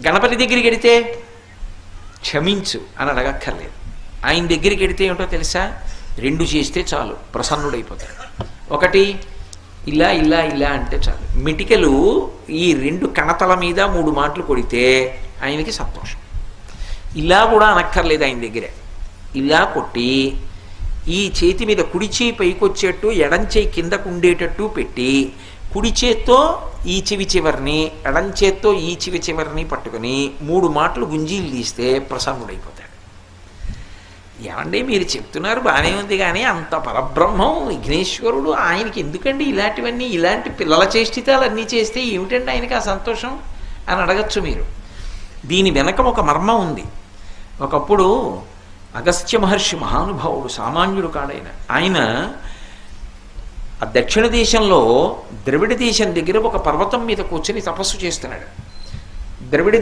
గణపతి దగ్గరికి వెడితే క్షమించు అని అడగక్కర్లేదు. ఆయన దగ్గరికి వెడితే ఏమిటో తెలుసా, రెండు చేస్తే చాలు, ప్రసన్నుడైపోతాడు. ఒకటి ఇలా ఇలా ఇలా అంటే చాలు, మిటికలు ఈ రెండు కణతల మీద 3 మాటలు కొడితే ఆయనకి సంతోషం. ఇలా కూడా అనక్కర్లేదు ఆయన దగ్గరే. ఇలా కొట్టి ఈ చేతి మీద కుడి చేయి పైకొచ్చేట్టు ఎడం చేయి కిందకు ఉండేటట్టు పెట్టి కుడి చేత్తో ఈ చెవి చివరిని ఎడం చేత్తో ఈ చెవి చివరిని పట్టుకొని 3 మాటలు గుంజీలు తీస్తే ప్రసన్నుడైపోతాడు. ఏమండి మీరు చెప్తున్నారు బాగానే ఉంది, కానీ అంత పరబ్రహ్మం విఘ్నేశ్వరుడు, ఆయనకి ఎందుకండి ఇలాంటివన్నీ, ఇలాంటి పిల్లల చేష్టితాలు అన్నీ చేస్తే ఏమిటండి ఆయనకి ఆ సంతోషం అని అడగచ్చు మీరు. దీని వెనక ఒక మర్మం ఉంది. ఒకప్పుడు అగస్త్య మహర్షి మహానుభావుడు, సామాన్యుడు కాడైన ఆయన ఆ దక్షిణ దేశంలో ద్రవిడ దేశం దగ్గర ఒక పర్వతం మీద కూర్చొని తపస్సు చేస్తున్నాడు. ద్రవిడ